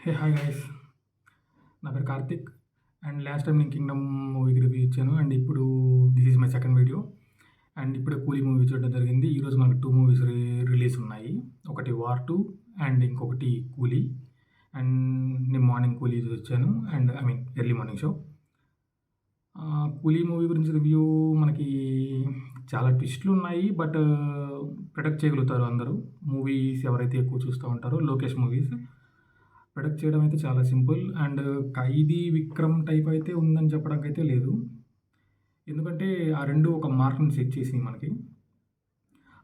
Hey hi guys, నా పేరు Karthik. And last time నేను కింగ్డమ్ మూవీకి రివ్యూ ఇచ్చాను. అండ్ ఇప్పుడు this is my second video. And ఇప్పుడే కూలీ మూవీ చూడడం జరిగింది. ఈరోజు మనకు 2 మూవీస్ రిలీజ్ ఉన్నాయి. ఒకటి వార్ 2 అండ్ ఇంకొకటి కూలీ. అండ్ నేను మార్నింగ్ కూలీ చూసి వచ్చాను. And I mean early morning show. కూలీ మూవీ గురించి రివ్యూ మనకి చాలా ట్విస్టులు ఉన్నాయి. బట్ ప్రొటెక్ట్ చేయగలుగుతారు అందరూ. మూవీస్ ఎవరైతే ఎక్కువ చూస్తూ ఉంటారో లోకేష్ మూవీస్ ప్రొడక్ట్ చేయడం అయితే చాలా simple. And 'Khaidi Vikram' type అయితే ఉందని చెప్పడానికి అయితే లేదు. ఎందుకంటే ఆ 2 ఒక మార్క్‌ని సెట్ చేసినియి మనకి.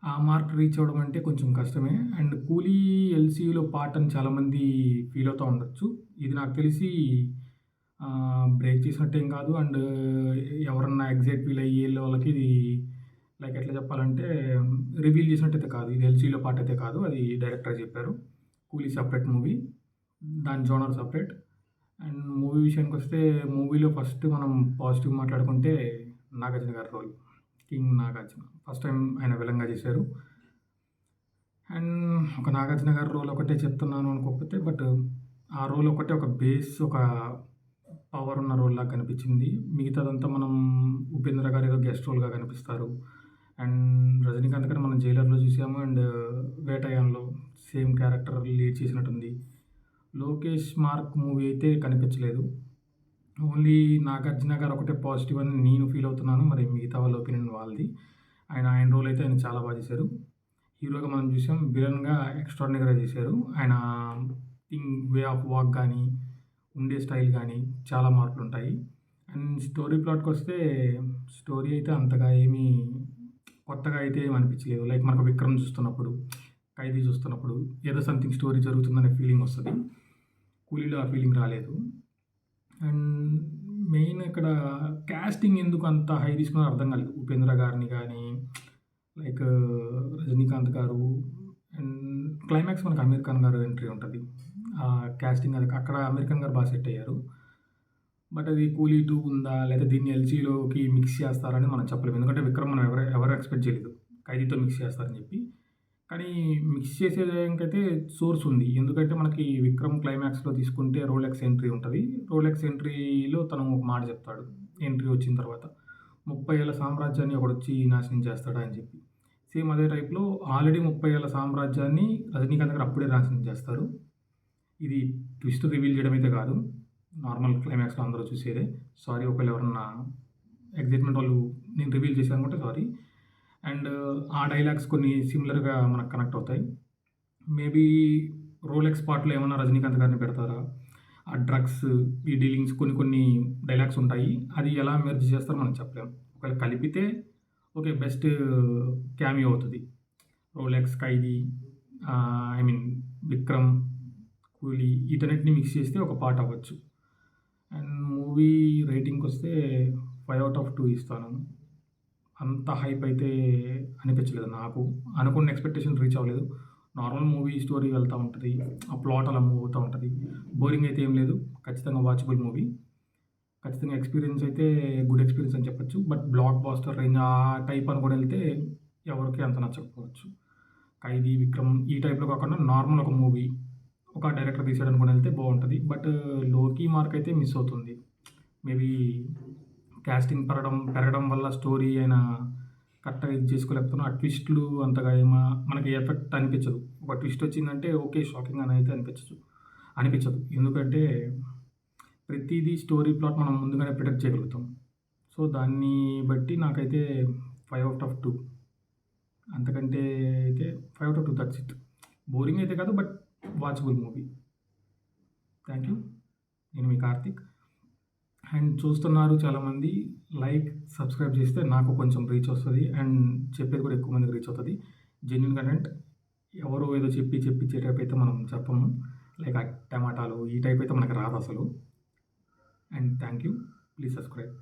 ఆ మార్క్ రీచ్ అవ్వడం అంటే కొంచెం కష్టమే. అండ్ 'కూలీ' ఎల్‌సీయూలో పార్ట్ అని చాలామంది ఫీల్ అవుతా ఉండొచ్చు. ఇది నాకు తెలిసి బ్రేక్ చేసినట్టేం కాదు. అండ్ ఎవరన్నా ఎగ్జైట్ ఫీల్ అయ్యే వాళ్ళకి ఇది లైక్ ఎట్లా చెప్పాలంటే రివీల్ చేసినట్టయితే కాదు. ఇది ఎల్‌సీయూలో పార్ట్ అయితే కాదు. అది డైరెక్టర్ చెప్పారు. 'Coolie' separate movie. దాని జోనర్ సెపరేట్. అండ్ మూవీ విషయానికొస్తే మూవీలో ఫస్ట్ మనం పాజిటివ్ మాట్లాడుకుంటే నాగార్జున గారి role. King Nagarjuna. First time ఆయన విలన్‌గా చేశారు. అండ్ ఒక నాగార్జున గారి రోల్ ఒకటే చెప్తున్నాను అనుకోకపోతే బట్ ఆ రోల్ ఒకటే ఒక బేస్, ఒక పవర్ ఉన్న రోల్‌లాగా కనిపించింది. మిగతాదంతా మనం ఉపేంద్ర గారు ఏదో గెస్ట్ రోల్‌గా కనిపిస్తారు. అండ్ రజనీకాంత్ గారు మనం 'జైలర్‌లో' చూసాము. అండ్ 'వేటయాన్‌లో' సేమ్ క్యారెక్టర్ లీడ్ చేసినట్టుంది. లోకేష్ మార్క్ మూవీ అయితే కనిపించలేదు. ఓన్లీ నాగార్జున గారు ఒకటే పాజిటివ్ అని నేను ఫీల్ అవుతున్నాను. మరి మిగతా వాళ్ళ ఒపీనియన్ వాళ్ళది. ఆయన రోల్ అయితే ఆయన చాలా బాగా చేశారు. హీరోగా మనం చూసాం. విలన్‌గా ఎక్స్ట్రార్డినరీగా చేశారు. ఆయన వే ఆఫ్ వాక్ గానీ, ఉండే స్టైల్ గానీ చాలా మార్పులుంటాయి. అండ్ స్టోరీ ప్లాట్‌కొస్తే స్టోరీ అయితే అంతగా ఏమీ కొత్తగా అయితే ఏమి అనిపించలేదు. లైక్ మనకు 'విక్రమ్' చూస్తున్నప్పుడు, 'ఖైదీ' చూస్తున్నప్పుడు ఏదో సంథింగ్ స్టోరీ జరుగుతుందనే ఫీలింగ్ వస్తది. 'కూలీలో' ఆ ఫీలింగ్ రాలేదు. అండ్ మెయిన్ ఇక్కడ కాస్టింగ్ ఎందుకు అంత హై తీసుకున్నారో అర్థం కాలేదు. ఉపేంద్ర గారిని గానీ, లైక్ రజనీకాంత్ గారు. అండ్ క్లైమాక్స్ మనకు అమీర్ ఖాన్ గారు ఎంట్రీ ఉంటది. కాస్టింగ్ అది అక్కడ అమీర్ ఖాన్ గారు బాగా సెట్ అయ్యారు. బట్ అది 'కూలీ 2' ఉందా? లేదా దీన్ని ఎల్‌సీలోకి మిక్స్ చేస్తారని మనం చెప్పలేము. ఎందుకంటే 'విక్రమ్' మనం ఎవరు ఎక్స్‌పెక్ట్ చేయలేదు. 'ఖైదీతో' మిక్స్ చేస్తారని చెప్పి. కానీ మిక్స్ చేసేదానికైతే సోర్స్ ఉంది. ఎందుకంటే మనకి 'విక్రమ్' క్లైమాక్స్‌లో తీసుకుంటే రోలెక్స్ ఎంట్రీ ఉంటది. రోలెక్స్ ఎంట్రీలో తను ఒక మాట చెప్తాడు. ఎంట్రీ వచ్చిన తర్వాత 30 ఏళ్ల సామ్రాజ్యాన్ని ఒకడొచ్చి నాశనం చేస్తాడా అని చెప్పి. సేమ్ అదే టైప్‌లో ఆల్రెడీ 30 ఏళ్ల సామ్రాజ్యాన్ని రజనీకాంత్ గారు అప్పుడే నాశనం చేస్తారు. ఇది ట్విస్ట్ రివీల్ చేయడం అయితే కాదు. నార్మల్ క్లైమాక్స్‌లో అందరూ చూసేదే. సారీ ఒకవేళ ఎవరన్నా ఎక్సైట్‌మెంట్ వాళ్ళు నేను రివీల్ చేశాను అనుకుంటే సారీ. అండ్ ఆ డైలాగ్స్ కొన్ని సిమిలర్‌గా మనకు కనెక్ట్ అవుతాయి. మేబీ రోలెక్స్ పార్ట్‌లో ఏమన్నా రజనీకాంత్ గారిని పెడతారా? ఆ డ్రగ్స్, ఈ డీలింగ్స్ కొన్ని కొన్ని డైలాగ్స్ ఉంటాయి. అది ఎలా మెర్జ్ చేస్తారో మనం చెప్పలేం. ఒకవేళ కలిపితే ఓకే. బెస్ట్ క్యామియో అవుతది. Rolex, Khaidi, I mean 'Vikram', 'కూలీ' వీటన్నిటిని మిక్స్ చేస్తే ఒక పార్ట్ అవ్వచ్చు. అండ్ మూవీ రేటింగ్‌కొస్తే 5/2 ఇస్తాను. అంత హైప్ అయితే అనిపించలేదు నాకు. అనుకున్న ఎక్స్‌పెక్టేషన్ రీచ్ అవ్వలేదు. నార్మల్ మూవీ స్టోరీ వెళ్తా ఉంటది. ఆ ప్లాట్ అలా మూవ్ అవుతా ఉంటది. బోరింగ్ అయితే ఏం లేదు. ఖచ్చితంగా వాచబుల్ మూవీ. ఖచ్చితంగా ఎక్స్‌పీరియన్స్ అయితే గుడ్ ఎక్స్‌పీరియన్స్ అని చెప్పొచ్చు. బట్ బ్లాక్ బస్టర్ రేంజ్ ఆ టైప్ అనుకొని వెళ్తే ఎవరికీ అంత నచ్చకపోవచ్చు. 'ఖైదీ', 'విక్రమ్' ఈ టైప్‌లో కాకుండా నార్మల్ ఒక మూవీ, ఒక డైరెక్టర్ తీసాడు అనుకొని వెళ్తే బావుంటది. బట్ లోకి మార్క్ అయితే మిస్ అవుతుంది. మేబీ కాస్టింగ్ పెరగడం వల్ల స్టోరీ ఆయన కరెక్ట్‌గా ఇది చేసుకోలేకపోతున్నా. ఆ ట్విస్ట్‌లు అంతగా మనకి ఎఫెక్ట్ అనిపించదు. ఒక ట్విస్ట్ వచ్చిందంటే ఓకే. షాకింగ్ అని అయితే అనిపించదు. ఎందుకంటే ప్రతీదీ స్టోరీ ప్లాట్ మనం ముందుగానే ప్రిడిక్ట్ చేయగలుగుతాం. సో, దాన్ని బట్టి నాకైతే 5/2 అంతకంటే అయితే 5/2 దట్స్ ఇట్. బోరింగ్ అయితే కాదు. But watchable movie. Thank you. నేను మీ కార్తిక్. అండ్ చూస్తున్నారు చాలామంది. లైక్, సబ్స్క్రైబ్ చేస్తే నాకు కొంచెం రీచ్ వస్తది. అండ్ చెప్పేది కూడా ఎక్కువ మందికి రీచ్ అవుతది. Genuine content. ఎవరో ఏదో చెప్పిచ్చే టైప్ అయితే మనం చెప్పము. లైక్ ఆ టమాటాలు ఈ టైప్ అయితే మనకు రాదసలు. And thank you. Please subscribe.